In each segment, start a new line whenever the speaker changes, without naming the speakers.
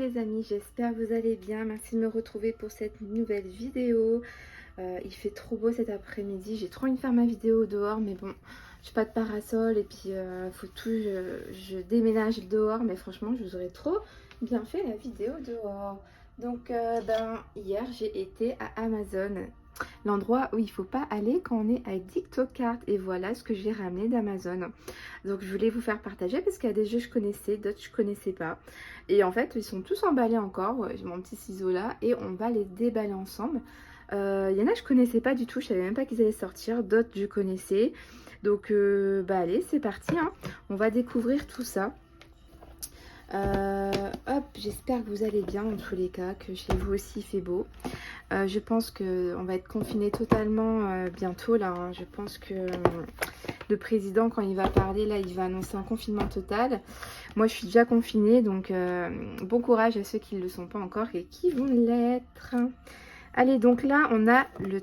les amis, j'espère que vous allez bien. Merci de me retrouver pour cette nouvelle vidéo. Il fait trop beau cet après-midi. J'ai trop envie de faire ma vidéo dehors, mais bon, j'ai pas de parasol et puis faut tout. Je déménage dehors, mais franchement, je vous aurais trop bien fait la vidéo dehors. Donc, hier, j'ai été à Amazon, l'endroit où il faut pas aller quand on est addict aux cartes. Et voilà ce que j'ai ramené d'Amazon. Donc, je voulais vous faire partager parce qu'il y a des jeux que je connaissais, d'autres je connaissais pas. Et en fait, ils sont tous emballés encore. Ouais, j'ai mon petit ciseau là et on va les déballer ensemble. Il y en a que je connaissais pas du tout, je savais même pas qu'ils allaient sortir. D'autres je connaissais. Donc, allez, c'est parti, hein. On va découvrir tout ça. Hop, j'espère que vous allez bien dans tous les cas, que chez vous aussi il fait beau. Je pense qu'on va être confiné totalement bientôt là, hein. Je pense que le président, quand il va parler là, il va annoncer un confinement total. Moi je suis déjà confinée, donc bon courage à ceux qui ne le sont pas encore et qui vont l'être. Allez, donc là on a le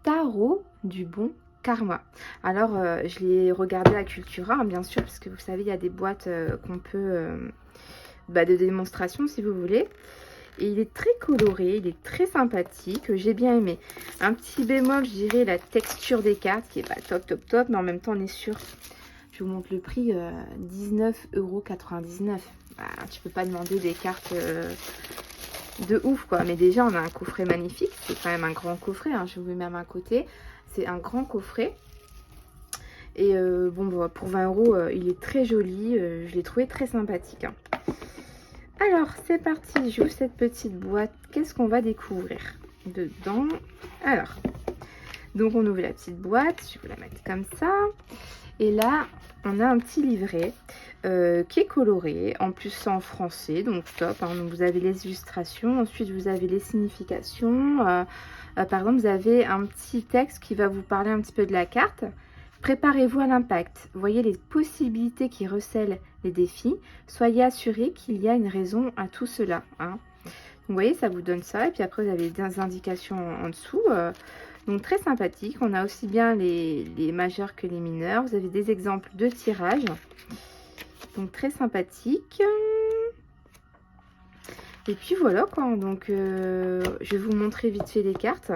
tarot du bon karma. Alors, je l'ai regardé à Cultura, hein, bien sûr, parce que vous savez, il y a des boîtes qu'on peut... de démonstration, si vous voulez. Et il est très coloré, il est très sympathique, j'ai bien aimé. Un petit bémol, je dirais, la texture des cartes, qui est pas top, mais en même temps, on est sûr... Je vous montre le prix, 19,99 €. Tu peux pas demander des cartes... de ouf quoi, mais déjà on a un coffret magnifique, c'est quand même un grand coffret, hein. Je vous mets même à côté, c'est un grand coffret et pour 20 €, il est très joli, je l'ai trouvé très sympathique, hein. Alors c'est parti, j'ouvre cette petite boîte, qu'est-ce qu'on va découvrir dedans? Alors, donc on ouvre la petite boîte, je vais vous la mettre comme ça, et là on a un petit livret qui est coloré, en plus c'est en français, donc top, hein. Donc vous avez les illustrations, ensuite vous avez les significations, par exemple vous avez un petit texte qui va vous parler un petit peu de la carte. Préparez-vous à l'impact, voyez les possibilités qui recèlent les défis, soyez assurés qu'il y a une raison à tout cela, hein. Donc, vous voyez, ça vous donne ça, et puis après vous avez des indications en dessous, donc très sympathique. On a aussi bien les majeurs que les mineurs, vous avez des exemples de tirage. Donc très sympathique. Et puis voilà quoi. Donc je vais vous montrer vite fait les cartes.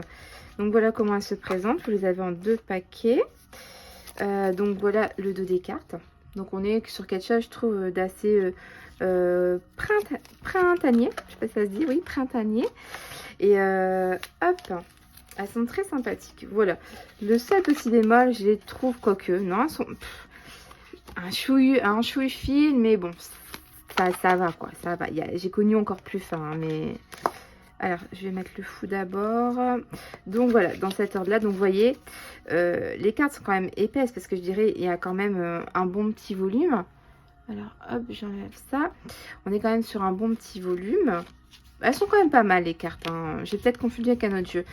Donc voilà comment elles se présentent. Vous les avez en 2 paquets. Donc voilà le dos des cartes. Donc on est sur quelque chose, je trouve, d'assez printanier. Je sais pas si ça se dit. Oui, printanier. Et hop. Elles sont très sympathiques. Voilà. Le seul petit bémol, je les trouve quoique. Non, elles sont... un chouille fine, mais bon, ça va quoi, ça va. J'ai connu encore plus fin, hein, mais... Alors, je vais mettre le fou d'abord. Donc voilà, dans cet ordre-là, donc vous voyez, les cartes sont quand même épaisses, parce que je dirais, il y a quand même un bon petit volume. Alors, hop, j'enlève ça. On est quand même sur un bon petit volume. Elles sont quand même pas mal les cartes, hein. J'ai peut-être confondu avec un autre jeu.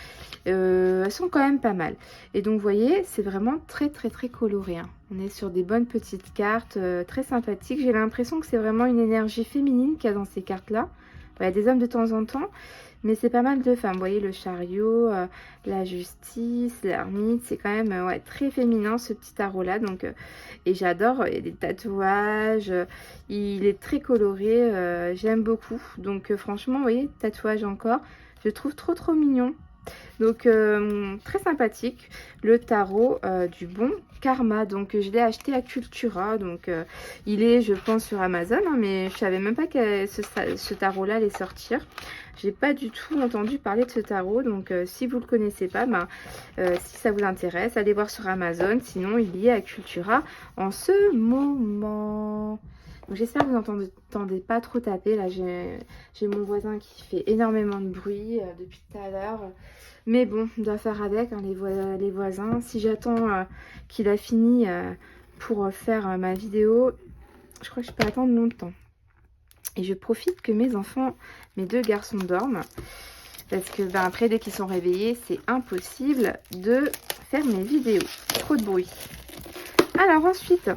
Elles sont quand même pas mal. Et donc vous voyez, c'est vraiment très coloré, hein. On est sur des bonnes petites cartes, très sympathiques. J'ai l'impression que c'est vraiment une énergie féminine qu'il y a dans ces cartes-là. Il y a des hommes de temps en temps, mais c'est pas mal de femmes. Vous voyez le chariot, la justice, l'ermite, c'est quand même ouais, très féminin ce petit tarot-là. Donc, et j'adore, il y a des tatouages, il est très coloré, j'aime beaucoup. Donc franchement, vous voyez, tatouage encore, je trouve trop mignon. Donc très sympathique, le tarot du bon karma. Donc je l'ai acheté à Cultura, donc il est je pense sur Amazon, hein, mais je savais même pas que ce tarot là allait sortir. J'ai pas du tout entendu parler de ce tarot, donc si vous le connaissez pas, si ça vous intéresse, allez voir sur Amazon, sinon il y est à Cultura en ce moment. J'espère que vous n'entendez pas trop taper. Là, j'ai mon voisin qui fait énormément de bruit depuis tout à l'heure. Mais bon, on doit faire avec, hein, les voisins. Si j'attends qu'il a fini pour faire ma vidéo, je crois que je peux attendre longtemps. Et je profite que mes enfants, mes 2 garçons dorment. Parce que après, dès qu'ils sont réveillés, c'est impossible de faire mes vidéos. Trop de bruit. Alors ensuite,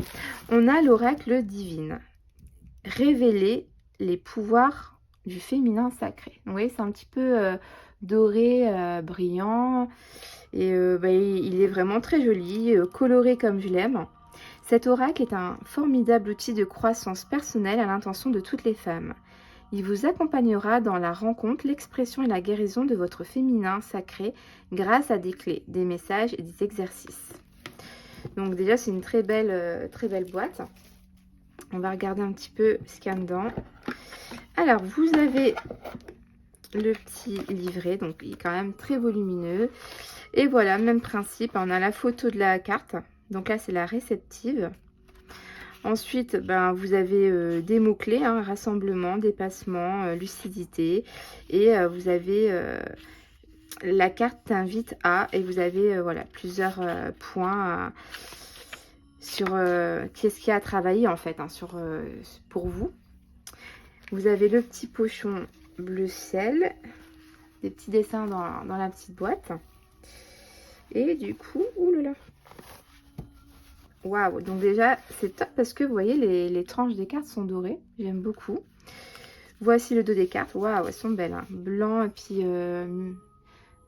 on a l'oracle divine. Révéler les pouvoirs du féminin sacré. Vous voyez, c'est un petit peu doré, brillant. Et il est vraiment très joli, coloré comme je l'aime. Cet oracle est un formidable outil de croissance personnelle à l'intention de toutes les femmes. Il vous accompagnera dans la rencontre, l'expression et la guérison de votre féminin sacré grâce à des clés, des messages et des exercices. Donc déjà, c'est une très belle boîte. On va regarder un petit peu ce qu'il y a dedans. Alors, vous avez le petit livret, donc il est quand même très volumineux. Et voilà, même principe, on a la photo de la carte. Donc là, c'est la réceptive. Ensuite, vous avez des mots-clés, hein, rassemblement, dépassement, lucidité. Et vous avez la carte t'invite à, et vous avez voilà, plusieurs points sur qu'est-ce qu'il y a à travailler en fait, hein, pour vous. Vous avez le petit pochon bleu ciel, des petits dessins dans la petite boîte. Et du coup, oulala. Waouh, donc déjà c'est top parce que vous voyez les tranches des cartes sont dorées, j'aime beaucoup. Voici le dos des cartes, waouh, elles sont belles, hein. Blanc et puis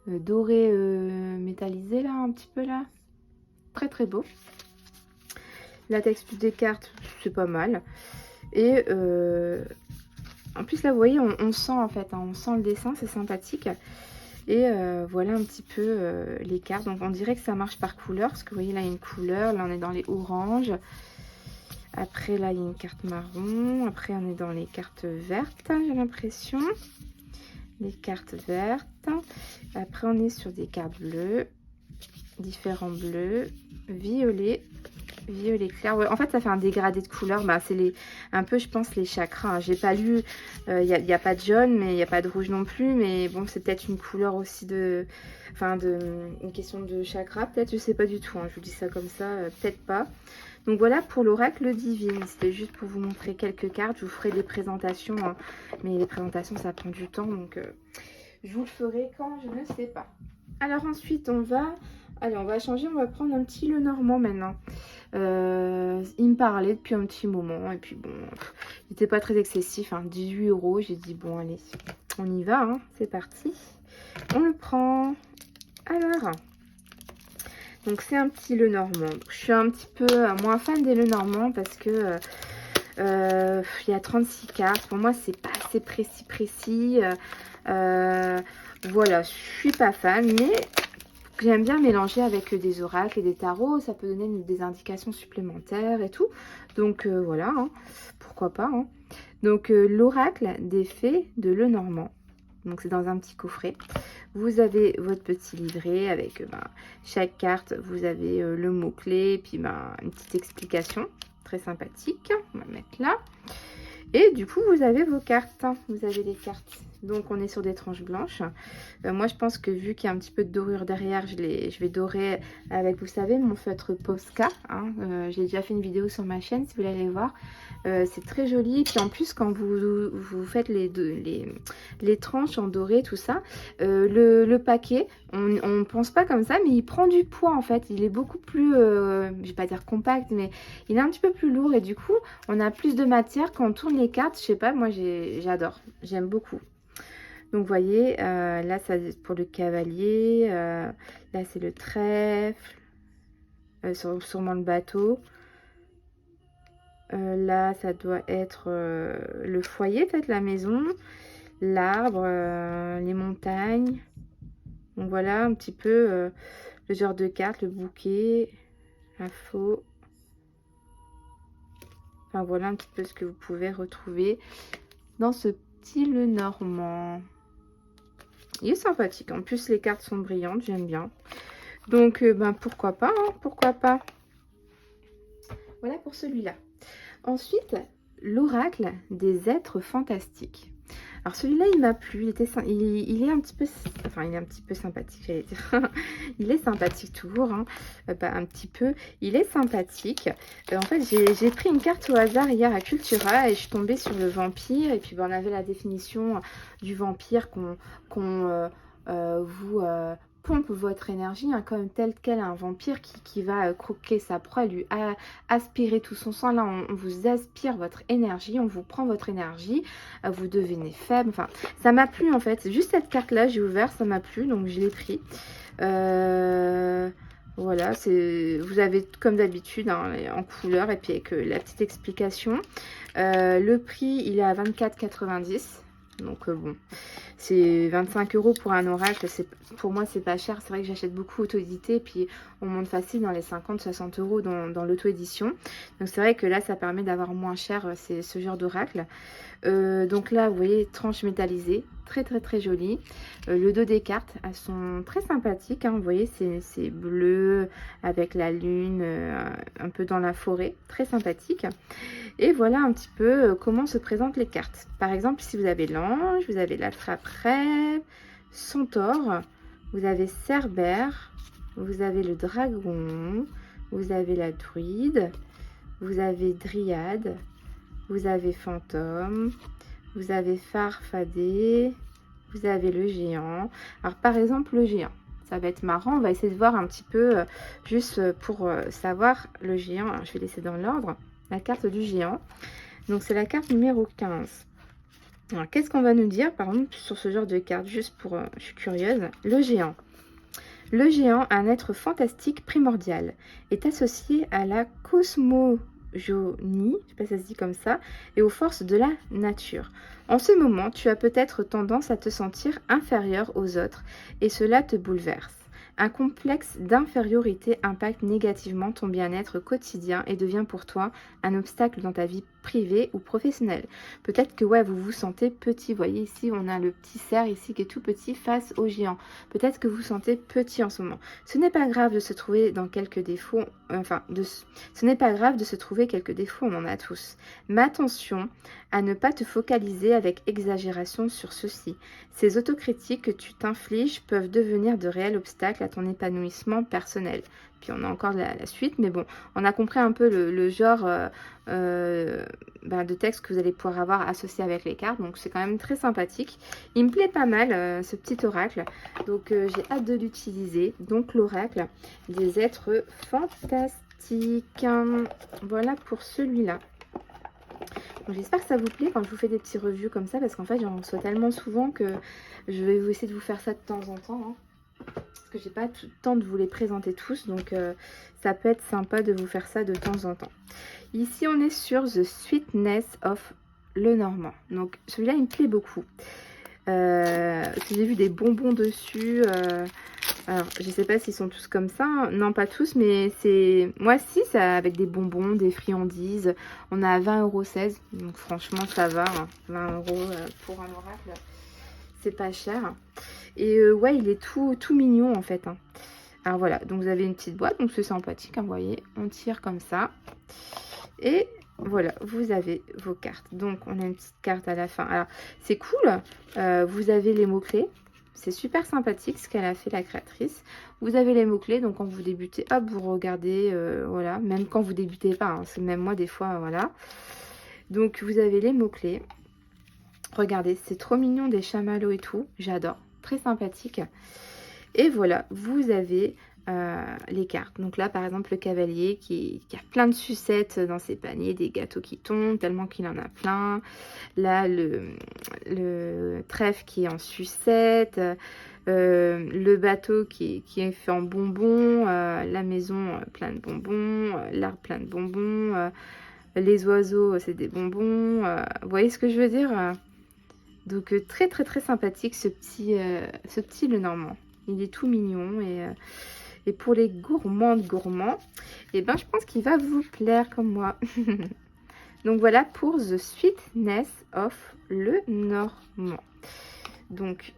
doré métallisé là, un petit peu là, très très beau. La texture des cartes, c'est pas mal. Et en plus là vous voyez on sent en fait, hein, on sent le dessin, c'est sympathique. Et voilà un petit peu les cartes. Donc on dirait que ça marche par couleur. Parce que vous voyez là il y a une couleur. Là on est dans les oranges. Après là il y a une carte marron. Après on est dans les cartes vertes. J'ai l'impression. Les cartes vertes. Après on est sur des cartes bleues. Différents bleus. Violets. Violet clair. Ouais, en fait ça fait un dégradé de couleurs. C'est un peu je pense les chakras, hein. J'ai pas lu, il n'y a pas de jaune mais il n'y a pas de rouge non plus, mais bon c'est peut-être une couleur aussi une question de chakra peut-être, je sais pas du tout, hein. Je vous dis ça comme ça, peut-être pas. Donc voilà pour l'oracle divine, c'était juste pour vous montrer quelques cartes. Je vous ferai des présentations, hein. Mais les présentations ça prend du temps, donc je vous le ferai quand je ne sais pas. Alors ensuite on va changer, on va prendre un petit Lenormand maintenant. Il me parlait depuis un petit moment et puis bon, il n'était pas très excessif, hein, 18 €. J'ai dit bon allez, on y va, hein, c'est parti. On le prend. Alors, donc c'est un petit Lenormand. Je suis un petit peu moins fan des Lenormand parce que il y a 36 cartes. Pour moi, c'est pas assez précis. Voilà, je suis pas fan, mais j'aime bien mélanger avec des oracles et des tarots. Ça peut donner des indications supplémentaires et tout. Donc voilà, hein, pourquoi pas. Hein. Donc l'oracle des fées de Lenormand. Donc c'est dans un petit coffret. Vous avez votre petit livret avec chaque carte. Vous avez le mot-clé et puis une petite explication. Très sympathique. On va mettre là. Et du coup, vous avez vos cartes. Vous avez les cartes. Donc, on est sur des tranches blanches. Moi, je pense que vu qu'il y a un petit peu de dorure derrière, je vais dorer avec, vous savez, mon feutre Posca. Hein. J'ai déjà fait une vidéo sur ma chaîne, si vous voulez aller voir. C'est très joli. Et puis, en plus, quand vous faites les tranches en doré, tout ça, le paquet, on ne pense pas comme ça, mais il prend du poids, en fait. Il est beaucoup plus, je vais pas dire compact, mais il est un petit peu plus lourd. Et du coup, on a plus de matière quand on tourne les cartes. Je sais pas, moi, j'adore. J'aime beaucoup. Donc, vous voyez, là, ça pour le cavalier. Là, c'est le trèfle. Sûrement le bateau. Là, ça doit être le foyer, peut-être la maison. L'arbre, les montagnes. Donc, voilà un petit peu le genre de carte, le bouquet, la faux. Enfin, voilà un petit peu ce que vous pouvez retrouver dans ce petit Lenormand. Il est sympathique. En plus, les cartes sont brillantes. J'aime bien. Donc, pourquoi pas, hein, pourquoi pas. Voilà pour celui-là. Ensuite, l'oracle des êtres fantastiques. Alors, celui-là, il m'a plu. Il est un petit peu... Enfin, il est un petit peu sympathique, j'allais dire. Il est sympathique toujours, hein. Un petit peu. Il est sympathique. En fait, j'ai pris une carte au hasard hier à Cultura et je suis tombée sur le vampire. Et puis, on avait la définition du vampire qu'on vous pompe votre énergie, hein, comme tel quel un vampire qui va croquer sa proie, lui aspirer tout son sang. Là, on vous aspire votre énergie, on vous prend votre énergie, vous devenez faible. Enfin, ça m'a plu en fait. Juste cette carte-là, j'ai ouvert, ça m'a plu, donc je l'ai pris. Voilà, vous avez comme d'habitude hein, en couleur et puis avec la petite explication. Le prix, il est à 24,90 €. Donc bon, c'est 25 € pour un oracle. Pour moi, c'est pas cher. C'est vrai que j'achète beaucoup auto-édité. Puis on monte facile dans les 50-60 € dans l'auto-édition. Donc c'est vrai que là, ça permet d'avoir moins cher ce genre d'oracle. Donc là, vous voyez, tranche métallisée. Très très très jolie. Le dos des cartes, elles sont très sympathiques. Hein, vous voyez, c'est bleu avec la lune un peu dans la forêt. Très sympathique. Et voilà un petit peu comment se présentent les cartes. Par exemple, si vous avez l'ange, vous avez la trappe-rêve, centaure, vous avez cerbère, vous avez le dragon, vous avez la druide, vous avez dryade, vous avez fantôme, vous avez farfadet, vous avez le géant. Alors par exemple le géant, ça va être marrant, on va essayer de voir un petit peu juste pour savoir le géant. Alors, je vais laisser dans l'ordre la carte du géant. Donc c'est la carte numéro 15. Alors qu'est-ce qu'on va nous dire par exemple sur ce genre de carte, juste pour je suis curieuse. Le géant. Le géant, un être fantastique primordial, est associé à la cosmogonie, je sais pas si ça se dit comme ça, et aux forces de la nature. En ce moment, tu as peut-être tendance à te sentir inférieur aux autres et cela te bouleverse. Un complexe d'infériorité impacte négativement ton bien-être quotidien et devient pour toi un obstacle dans ta vie privée ou professionnelle. Peut-être que ouais, vous vous sentez petit. Vous voyez ici, on a le petit cerf ici qui est tout petit face au géant. Peut-être que vous vous sentez petit en ce moment. Ce n'est pas grave de se trouver dans quelques défauts. Ce n'est pas grave de se trouver quelques défauts, on en a tous. Mais attention à ne pas te focaliser avec exagération sur ceci. Ces autocritiques que tu t'infliges peuvent devenir de réels obstacles à ton épanouissement personnel. Puis on a encore la suite, mais bon, on a compris un peu le genre de texte que vous allez pouvoir avoir associé avec les cartes. Donc c'est quand même très sympathique. Il me plaît pas mal ce petit oracle. Donc j'ai hâte de l'utiliser. Donc l'oracle des êtres fantastiques. Voilà pour celui-là. J'espère que ça vous plaît quand je vous fais des petits reviews comme ça, parce qu'en fait j'en reçois tellement souvent que je vais essayer de vous faire ça de temps en temps. Hein. Parce que j'ai pas tout le temps de vous les présenter tous, donc ça peut être sympa de vous faire ça de temps en temps. Ici on est sur The Sweetness of Lenormand. Donc celui-là il me plaît beaucoup. J'ai vu des bonbons dessus. Alors je sais pas s'ils sont tous comme ça. Hein. Non pas tous, mais c'est... Moi si, ça avec des bonbons, des friandises. On a à 20,16 €. Donc franchement ça va. Hein. 20 € pour un oracle. C'est pas cher. Et ouais, il est tout mignon en fait. Hein. Alors voilà, donc vous avez une petite boîte, donc c'est sympathique, hein, vous voyez. On tire comme ça. Et voilà, vous avez vos cartes. Donc on a une petite carte à la fin. Alors c'est cool, vous avez les mots-clés. C'est super sympathique ce qu'elle a fait la créatrice. Vous avez les mots-clés, donc quand vous débutez, hop, vous regardez, voilà. Même quand vous débutez pas, hein, c'est même moi des fois, voilà. Donc vous avez les mots-clés. Regardez, c'est trop mignon, des chamallows et tout. J'adore, très sympathique. Et voilà, vous avez les cartes. Donc là, par exemple, le cavalier qui a plein de sucettes dans ses paniers, des gâteaux qui tombent, tellement qu'il en a plein. Là, le trèfle qui est en sucette. Le bateau qui est fait en bonbons. La maison plein de bonbons. L'arbre plein de bonbons. Les oiseaux, c'est des bonbons. Vous voyez ce que je veux dire? Donc très très très sympathique ce petit Lenormand. Il est tout mignon et pour les gourmands, et ben je pense qu'il va vous plaire comme moi. Donc voilà pour The Sweetness of Lenormand. Donc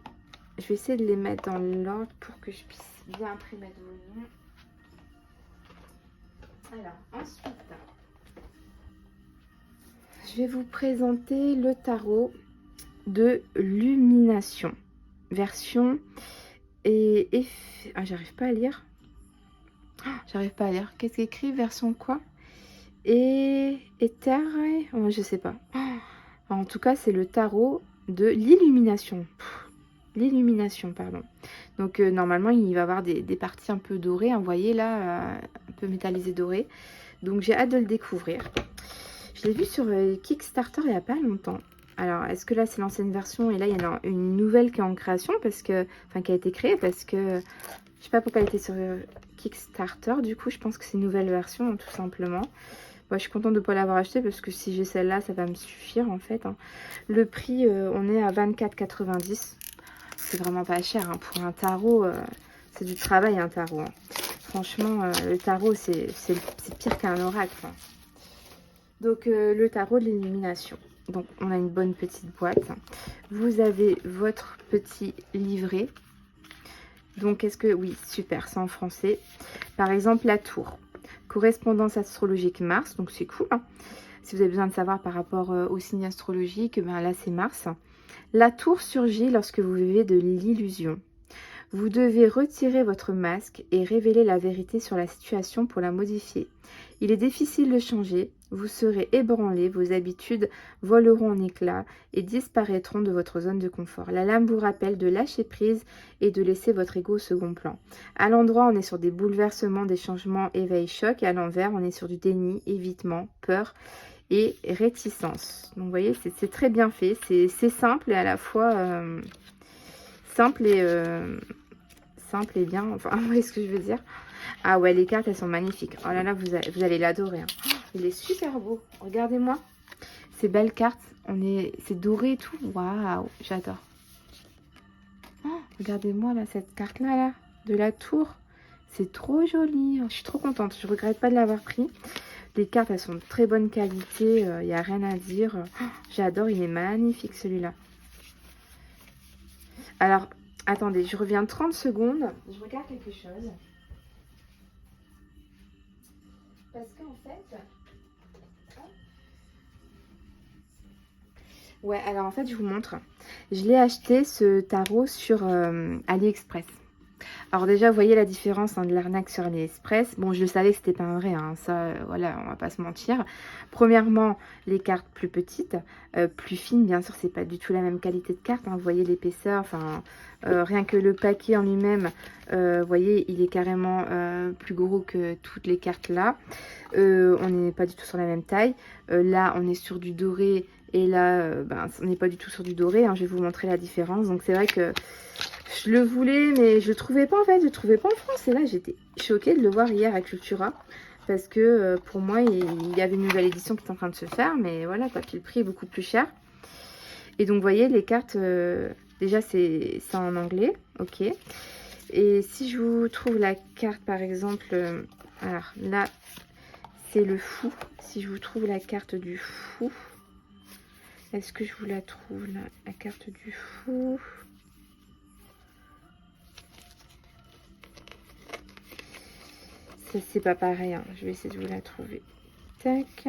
je vais essayer de les mettre dans l'ordre pour que je puisse bien après mettre mon nom. Alors ensuite, je vais vous présenter le tarot de Lumination version j'arrive pas à lire. J'arrive pas à lire. Qu'est-ce qu'il écrit? Version quoi? Éther? Je sais pas. En tout cas, c'est le tarot de l'illumination. L'illumination, pardon. Donc, normalement, il va y avoir des parties un peu dorées. Hein, vous voyez là, un peu métallisé doré. Donc, j'ai hâte de le découvrir. Je l'ai vu sur Kickstarter il n'y a pas longtemps. Alors, est-ce que là, c'est l'ancienne version et là, il y en a une nouvelle qui est en création parce que, enfin, qui a été créée parce que Je sais pas pourquoi elle était sur Kickstarter. Du coup, je pense que c'est une nouvelle version, hein, tout simplement. Bon, je suis contente de ne pas l'avoir acheté parce que si j'ai celle-là, ça va me suffire en fait. Hein. Le prix, on est à 24,90 €. C'est vraiment pas cher. Hein. Pour un tarot, c'est du travail un tarot. Hein. Franchement, le tarot, c'est pire qu'un oracle. Hein. Donc, le tarot de l'illumination. Donc, on a une bonne petite boîte. Vous avez votre petit livret. Donc, est-ce que... Oui, super, c'est en français. Par exemple, la tour. Correspondance astrologique Mars. Donc, c'est cool. Hein. Si vous avez besoin de savoir par rapport au signe astrologique, ben là, c'est Mars. La tour surgit lorsque vous vivez de l'illusion. Vous devez retirer votre masque et révéler la vérité sur la situation pour la modifier. Il est difficile de changer, vous serez ébranlé, vos habitudes voleront en éclats et disparaîtront de votre zone de confort. La lame vous rappelle de lâcher prise et de laisser votre ego au second plan. À l'endroit, on est sur des bouleversements, des changements, éveil, choc. Et à l'envers, on est sur du déni, évitement, peur et réticence. Donc vous voyez, c'est très bien fait. C'est simple et à la fois simple et bien. Enfin, vous voyez ce que je veux dire? Ah ouais, les cartes, elles sont magnifiques. Oh là là, vous allez l'adorer. Hein. Oh, il est super beau. Regardez-moi. Ces belles cartes. C'est doré et tout. Waouh, j'adore. Oh, regardez-moi là, cette carte-là, là, de la tour. C'est trop joli. Je suis trop contente. Je regrette pas de l'avoir pris. Les cartes, elles sont de très bonne qualité. Il n'y a rien à dire. Oh, j'adore. Il est magnifique, celui-là. Alors, attendez, je reviens 30 secondes. Je regarde quelque chose. Parce qu'en fait... Ouais, alors en fait, je vous montre. Je l'ai acheté, ce tarot, sur AliExpress. Alors déjà, vous voyez la différence de l'arnaque sur AliExpress. Bon, je le savais que c'était pas un vrai, hein, ça, voilà, on va pas se mentir. Premièrement, les cartes plus petites, plus fines, bien sûr, c'est pas du tout la même qualité de carte. Hein, vous voyez l'épaisseur, enfin, rien que le paquet en lui-même, vous voyez, il est carrément plus gros que toutes les cartes là. On n'est pas du tout sur la même taille. Là, on est sur du doré. Et là, ben, on n'est pas du tout sur du doré. Hein, je vais vous montrer la différence. Donc, c'est vrai que je le voulais, mais je le trouvais pas en fait. Je le trouvais pas en France. Et là, j'étais choquée de le voir hier à Cultura. Parce que pour moi, il y avait une nouvelle édition qui est en train de se faire. Mais voilà, quoi, puis le prix est beaucoup plus cher. Et donc, vous voyez, les cartes, déjà, c'est en anglais. Ok. Et si je vous trouve la carte, par exemple, alors là, c'est le fou. Si je vous trouve la carte du fou... Est-ce que je vous la trouve là? La carte du fou. Ça, c'est pas pareil. Hein. Je vais essayer de vous la trouver. Tac.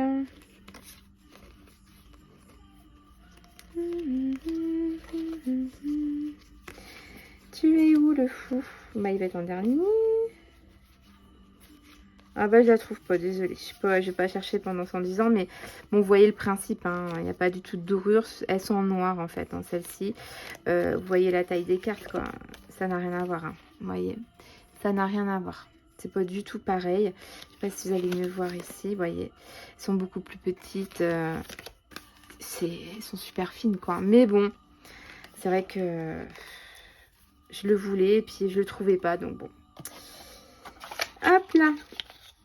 Tu es où le fou? Bah, il va être en dernier. Ah bah je la trouve pas, désolée. Je vais pas chercher pendant 110 ans, mais bon, vous voyez le principe, hein, il n'y a pas du tout de dorure. Elles sont en noir en fait, hein, celles-ci. Vous voyez la taille des cartes, quoi. Ça n'a rien à voir, hein. Vous voyez, ça n'a rien à voir. C'est pas du tout pareil. Je sais pas si vous allez mieux voir ici, vous voyez. Elles sont beaucoup plus petites. Elles sont super fines, quoi. Mais bon, c'est vrai que je le voulais et puis je le trouvais pas, donc bon. Hop là.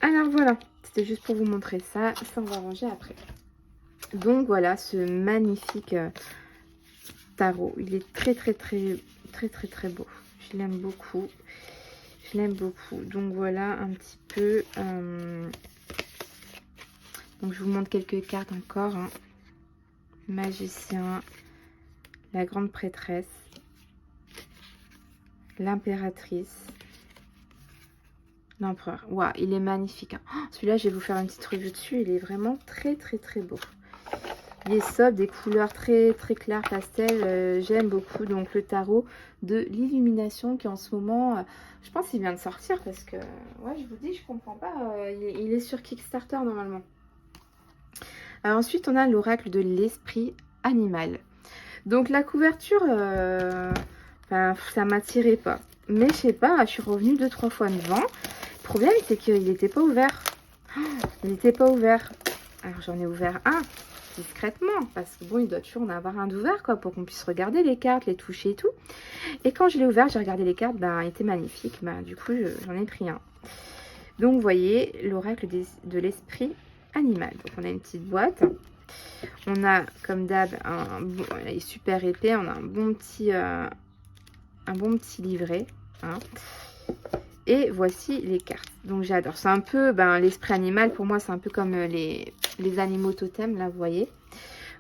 Alors voilà, c'était juste pour vous montrer ça. Ça, on va ranger après. Donc voilà, ce magnifique tarot. Il est très beau. Je l'aime beaucoup. Je l'aime beaucoup. Donc voilà un petit peu. Donc je vous montre quelques cartes encore. Hein. Magicien, la grande prêtresse, l'impératrice. L'empereur. Waouh, il est magnifique. Hein. Oh, celui-là, je vais vous faire une petite revue dessus. Il est vraiment très beau. Il est sobre, des couleurs très claires, pastel. J'aime beaucoup. Donc, le tarot de l'illumination qui, en ce moment, je pense qu'il vient de sortir parce que, ouais, je vous dis, je comprends pas. Il est sur Kickstarter, normalement. Alors, ensuite, on a l'oracle de l'esprit animal. Donc, la couverture, enfin, ça m'attirait pas. Mais, je sais pas, je suis revenue 2-3 fois devant. Le problème, c'est qu'il n'était pas ouvert. Oh, il n'était pas ouvert. Alors, j'en ai ouvert un. discrètement, parce que bon, il doit toujours en avoir un d'ouvert, quoi, pour qu'on puisse regarder les cartes, les toucher et tout. Et quand je l'ai ouvert, j'ai regardé les cartes, ben, il était magnifique, ben, du coup, j'en ai pris un. Donc, vous voyez, l'oracle de l'esprit animal. Donc, on a une petite boîte. On a, comme d'hab, bon, il est super épais, on a un bon petit livret. Hein. Et voici les cartes. Donc j'adore. C'est un peu, ben, l'esprit animal, pour moi, c'est un peu comme les animaux totems, là, vous voyez.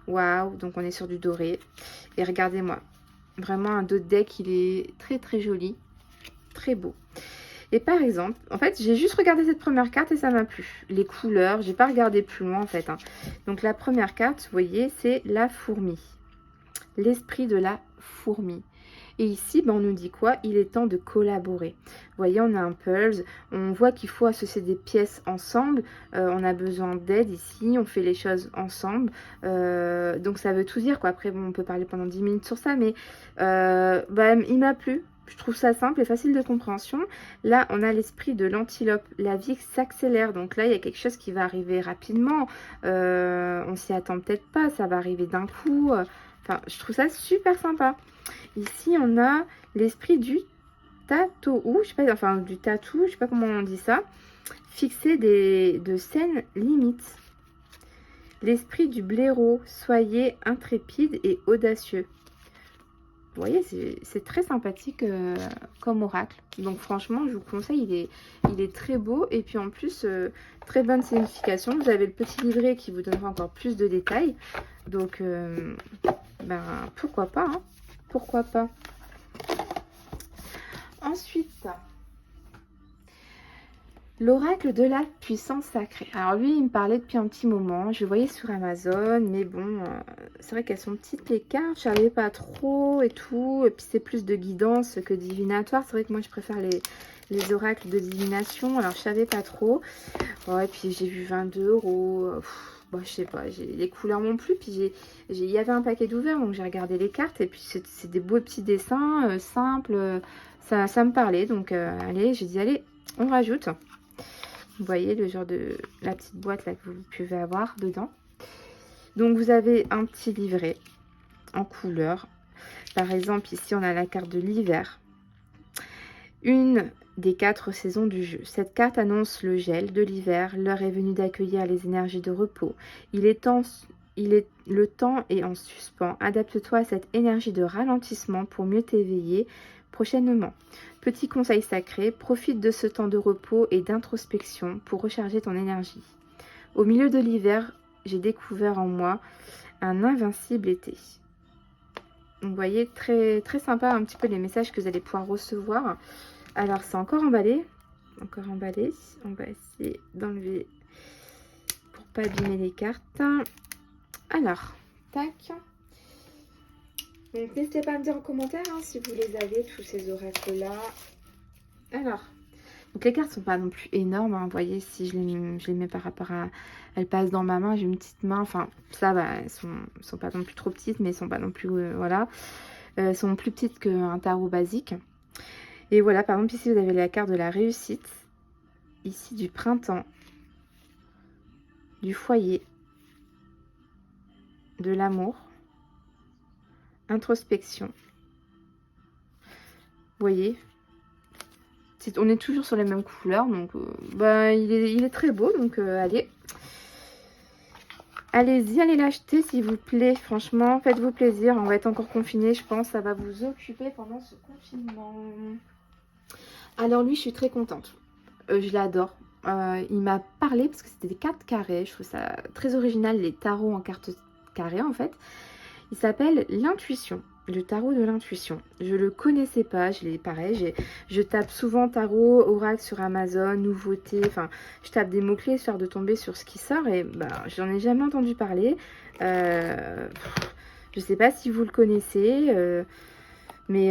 Waouh, donc on est sur du doré. Et regardez-moi. Vraiment, un dos de deck, il est très, très joli. Très beau. Et par exemple, en fait, j'ai juste regardé cette première carte et ça m'a plu. Les couleurs, j'ai pas regardé plus loin, en fait. Hein. Donc la première carte, vous voyez, c'est la fourmi. L'esprit de la fourmi. Et ici, ben, on nous dit quoi? Il est temps de collaborer. Vous voyez, on a un puzzle. On voit qu'il faut associer des pièces ensemble. On a besoin d'aide ici. On fait les choses ensemble. Donc, ça veut tout dire, quoi. Après, bon, on peut parler pendant 10 minutes sur ça. Mais ben, il m'a plu. Je trouve ça simple et facile de compréhension. Là, on a l'esprit de l'antilope. La vie s'accélère. Donc là, il y a quelque chose qui va arriver rapidement. On s'y attend peut-être pas. Ça va arriver d'un coup. Enfin, je trouve ça super sympa. Ici, on a l'esprit du tatou, je sais pas, enfin du tatou, je sais pas comment on dit ça. Fixer de saines limites. L'esprit du blaireau, soyez intrépide et audacieux. Vous voyez, c'est très sympathique comme oracle. Donc franchement, je vous conseille, il est très beau. Et puis en plus, très bonne signification. Vous avez le petit livret qui vous donnera encore plus de détails. Donc, ben, pourquoi pas, hein? Pourquoi pas. Ensuite, l'oracle de la puissance sacrée. Alors lui, il me parlait depuis un petit moment. Je le voyais sur Amazon, mais bon, c'est vrai qu'elles sont petites les cartes. Je savais pas trop et tout. Et puis c'est plus de guidance que divinatoire. C'est vrai que moi, je préfère les oracles de divination. Alors je savais pas trop. Ouais, puis j'ai vu 22 €. Bon, je sais pas, les couleurs m'ont plu, puis il y avait un paquet d'ouverts, donc j'ai regardé les cartes, et puis c'est des beaux petits dessins, simples, ça me parlait, donc allez, j'ai dit, allez, on rajoute. Vous voyez le genre de, la petite boîte là que vous pouvez avoir dedans. Donc vous avez un petit livret en couleur. Par exemple, ici on a la carte de l'hiver. Une des 4 saisons du jeu. Cette carte annonce le gel de l'hiver. L'heure est venue d'accueillir les énergies de repos. Le temps est en suspens. Adapte-toi à cette énergie de ralentissement pour mieux t'éveiller prochainement. Petit conseil sacré, profite de ce temps de repos et d'introspection pour recharger ton énergie. Au milieu de l'hiver, j'ai découvert en moi un invincible été. Vous voyez, très, très sympa un petit peu les messages que vous allez pouvoir recevoir. Alors, c'est encore emballé. Encore emballé. On va essayer d'enlever pour pas abîmer les cartes. Alors, tac. Donc, n'hésitez pas à me dire en commentaire hein, si vous les avez, tous ces oracles-là. Alors, donc les cartes sont pas non plus énormes. Hein, vous voyez, si je les mets par rapport à... Elles passent dans ma main, j'ai une petite main. Enfin, ça va, elles sont pas non plus trop petites, mais elles sont pas non plus... voilà. Elles sont plus petites qu'un tarot basique. Et voilà, par exemple, ici, vous avez la carte de la réussite. Ici, du printemps. Du foyer. De l'amour. Introspection. Vous voyez, on est toujours sur les mêmes couleurs. Donc, bah, il est très beau. Donc, allez. Allez-y, allez l'acheter, s'il vous plaît. Franchement, faites-vous plaisir. On va être encore confinés, je pense. Ça va vous occuper pendant ce confinement. Alors lui, je suis très contente. Je l'adore. Il m'a parlé parce que c'était des cartes carrées. Je trouve ça très original, les tarots en cartes carrées en fait. Il s'appelle l'intuition. Le tarot de l'intuition. Je le connaissais pas. Je tape souvent tarot, oracle sur Amazon, nouveautés. Enfin, je tape des mots-clés histoire de tomber sur ce qui sort. Et bah, j'en ai jamais entendu parler. Je sais pas si vous le connaissez. Mais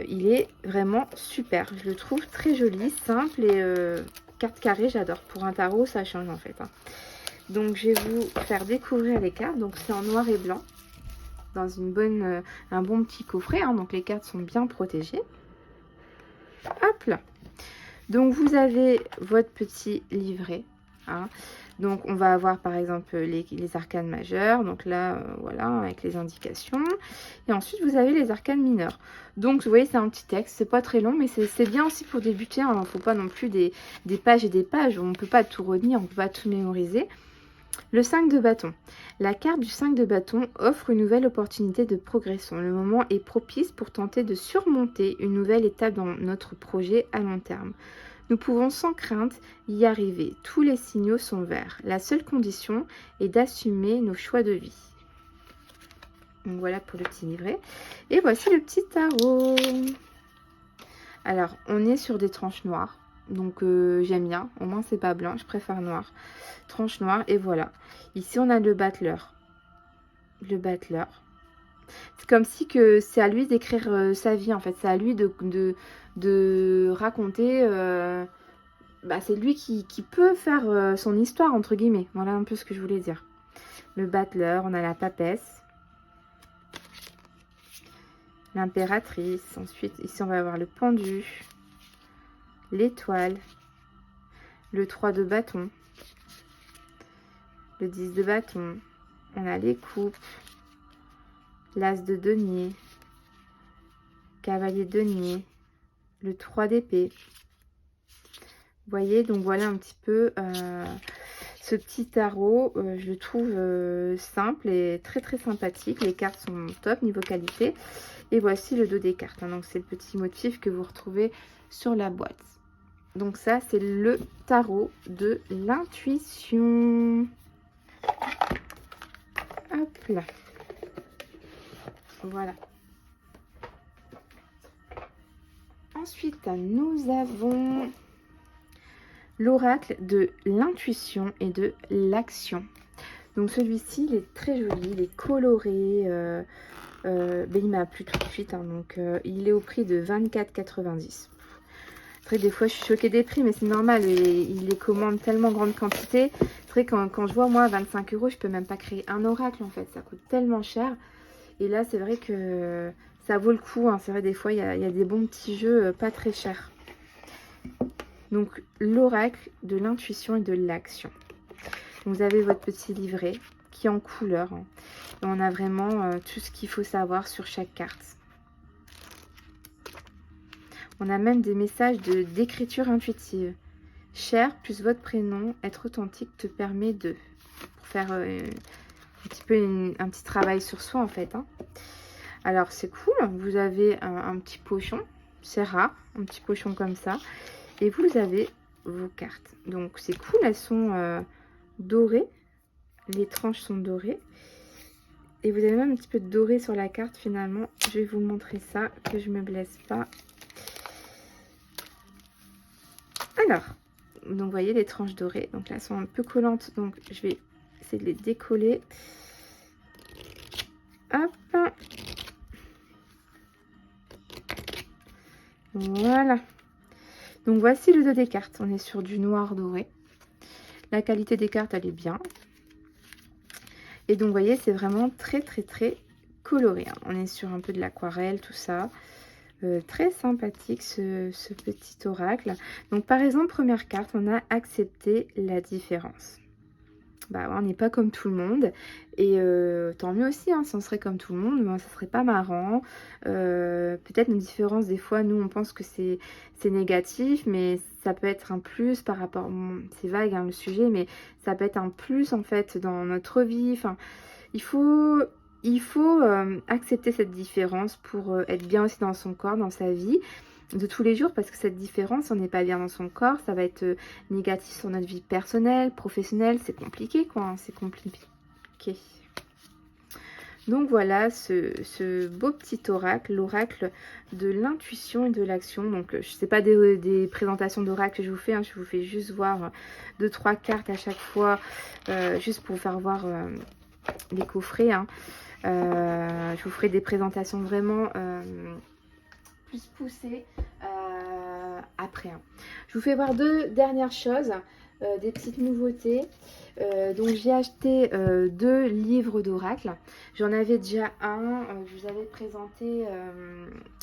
il est vraiment super. Je le trouve très joli, simple et carte carrée, j'adore. Pour un tarot, ça change en fait. Hein. Donc, je vais vous faire découvrir les cartes. Donc, c'est en noir et blanc. Dans un bon petit coffret. Hein. Donc, les cartes sont bien protégées. Hop là. Donc, vous avez votre petit livret. hein. Donc on va avoir par exemple les arcanes majeures, donc là voilà avec les indications, et ensuite vous avez les arcanes mineures. Donc vous voyez c'est un petit texte, c'est pas très long mais c'est bien aussi pour débuter, hein. Il ne faut pas non plus des pages et des pages, on ne peut pas tout retenir, on ne peut pas tout mémoriser. Le 5 de bâton. La carte du 5 de bâton offre une nouvelle opportunité de progression. Le moment est propice pour tenter de surmonter une nouvelle étape dans notre projet à long terme. Nous pouvons sans crainte y arriver. Tous les signaux sont verts. La seule condition est d'assumer nos choix de vie. Donc voilà pour le petit livret. Et voici le petit tarot. Alors, on est sur des tranches noires. Donc j'aime bien. Au moins, c'est pas blanc. Je préfère noir. Tranche noire. Et voilà. Ici, on a le battleur. Le battleur. C'est comme si que c'est à lui d'écrire sa vie, en fait. C'est à lui de raconter... c'est lui qui peut faire son histoire, entre guillemets. Voilà un peu ce que je voulais dire. Le battleur, on a la papesse. L'impératrice. Ensuite, ici, on va avoir le pendu. L'étoile. Le 3 de bâton. Le 10 de bâton. On a les coupes. L'as de denier. Cavalier de denier. Le 3 d'épée. Vous voyez, donc voilà un petit peu ce petit tarot. Je le trouve simple et très très sympathique. Les cartes sont top niveau qualité. Et voici le dos des cartes, hein. Donc c'est le petit motif que vous retrouvez sur la boîte. Donc ça, c'est le tarot de l'intuition. Hop là. Voilà. Ensuite, nous avons l'oracle de l'intuition et de l'action. Donc celui-ci, il est très joli, il est coloré. Il m'a plu tout de suite, hein, donc il est au prix de 24,90. Après, des fois, je suis choquée des prix, mais c'est normal. Il les commande tellement grande quantité. C'est vrai que quand je vois, moi, 25 €, je peux même pas créer un oracle, en fait. Ça coûte tellement cher. Et là, c'est vrai que ça vaut le coup, hein. C'est vrai, des fois, il y a des bons petits jeux pas très chers. Donc, l'oracle de l'intuition et de l'action. Vous avez votre petit livret qui est en couleur, hein. Et on a vraiment tout ce qu'il faut savoir sur chaque carte. On a même des messages d'écriture intuitive. Cher plus votre prénom, être authentique te permet de... Pour faire un petit peu un petit travail sur soi en fait, hein. Alors c'est cool, vous avez un petit pochon, c'est rare, un petit pochon comme ça. Et vous avez vos cartes. Donc c'est cool, elles sont dorées. Les tranches sont dorées. Et vous avez même un petit peu de doré sur la carte finalement. Je vais vous montrer ça, que je ne me blesse pas. Alors, donc vous voyez les tranches dorées. Donc là, elles sont un peu collantes. Donc je vais essayer de les décoller. Hop. Voilà. Donc voici le dos des cartes. On est sur du noir doré. La qualité des cartes, elle est bien. Et donc, vous voyez, c'est vraiment très, très, très coloré, hein. On est sur un peu de l'aquarelle, tout ça. Très sympathique, ce petit oracle. Donc, par exemple, première carte, on a accepté la différence. Bah, on n'est pas comme tout le monde. Et tant mieux aussi, hein, si on serait comme tout le monde, mais ça serait pas marrant. Peut-être nos différences, des fois, nous, on pense que c'est négatif, mais ça peut être un plus par rapport... Bon, c'est vague, hein, le sujet, mais ça peut être un plus, en fait, dans notre vie. Enfin, il faut accepter cette différence pour être bien aussi dans son corps, dans sa vie de tous les jours, parce que cette différence, on n'est pas bien dans son corps, ça va être négatif sur notre vie personnelle, professionnelle, c'est compliqué quoi, hein, c'est compliqué. Donc voilà ce beau petit oracle, l'oracle de l'intuition et de l'action. Donc je sais pas des présentations d'oracle que je vous fais, hein, je vous fais juste voir 2-3 cartes à chaque fois, juste pour vous faire voir les coffrets, hein. Je vous ferai des présentations vraiment plus poussées après, hein. Je vous fais voir deux dernières choses. des petites nouveautés. Donc j'ai acheté 2 livres d'oracle. J'en avais déjà un, je vous avais présenté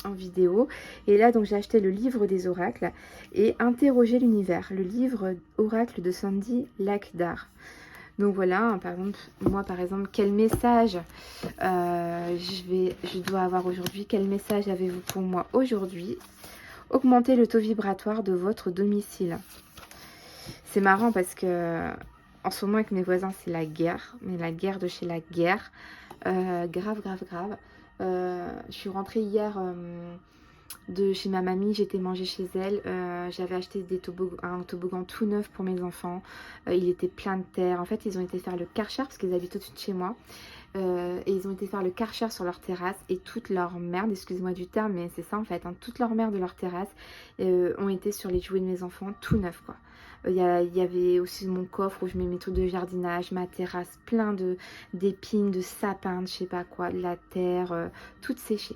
en vidéo. Et là donc j'ai acheté le livre des oracles et Interroger l'univers, le livre oracle de Sandy Lakdar. Donc voilà, par exemple, moi par exemple, quel message je dois avoir aujourd'hui? Quel message avez-vous pour moi aujourd'hui? Augmenter le taux vibratoire de votre domicile. C'est marrant parce que en ce moment avec mes voisins c'est la guerre, mais la guerre de chez la guerre. Grave, grave, grave. Je suis rentrée hier de chez ma mamie, j'étais manger chez elle. J'avais acheté un toboggan tout neuf pour mes enfants. Il était plein de terre. En fait, ils ont été faire le Karcher parce qu'ils habitent au-dessus de chez moi. Et ils ont été faire le Karcher sur leur terrasse et toute leur merde, excusez-moi du terme, mais c'est ça en fait, hein, toute leur merde de leur terrasse ont été sur les jouets de mes enfants tout neuf quoi. Il y avait aussi mon coffre où je mets mes trucs de jardinage, ma terrasse plein d'épines, de sapins, de je sais pas quoi, de la terre, toute séchée.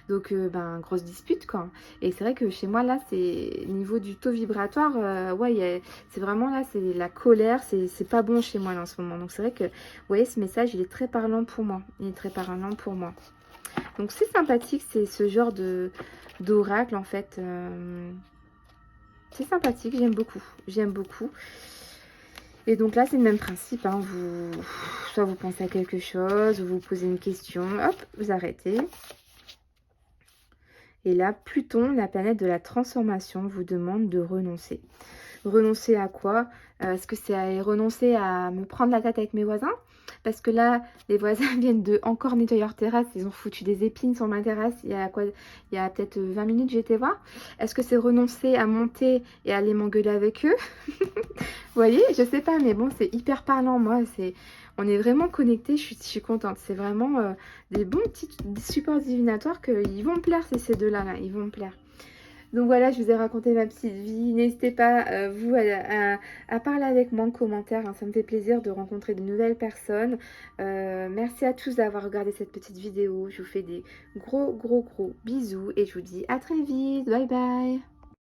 Donc ben grosse dispute quoi. Et c'est vrai que chez moi là c'est niveau du taux vibratoire, ouais c'est vraiment là c'est la colère, c'est pas bon chez moi là, en ce moment. Donc c'est vrai que vous voyez ce message il est très parlant pour moi. Il est très parlant pour moi. Donc c'est sympathique, c'est ce genre d'oracle en fait. C'est sympathique, j'aime beaucoup. J'aime beaucoup. Et donc là, c'est le même principe. Hein. Soit vous pensez à quelque chose, ou vous posez une question, hop, vous arrêtez. Et là, Pluton, la planète de la transformation, vous demande de renoncer. Renoncer à quoi? Est-ce que c'est renoncer à me prendre la tête avec mes voisins? Parce que là, les voisins viennent de encore nettoyer leur terrasse. Ils ont foutu des épines sur ma terrasse. Il y a quoi? Il y a peut-être 20 minutes, j'ai été voir. Est-ce que c'est renoncer à monter et aller m'engueuler avec eux? Vous voyez, je sais pas, mais bon, c'est hyper parlant. Moi, on est vraiment connectés. Je suis contente. C'est vraiment des bons petits supports divinatoires qu'ils vont me plaire, ces deux-là. Là. Ils vont me plaire. Donc voilà, je vous ai raconté ma petite vie. N'hésitez pas, vous, à parler avec moi en commentaire. Hein. Ça me fait plaisir de rencontrer de nouvelles personnes. Merci à tous d'avoir regardé cette petite vidéo. Je vous fais des gros, gros, gros bisous. Et je vous dis à très vite. Bye bye.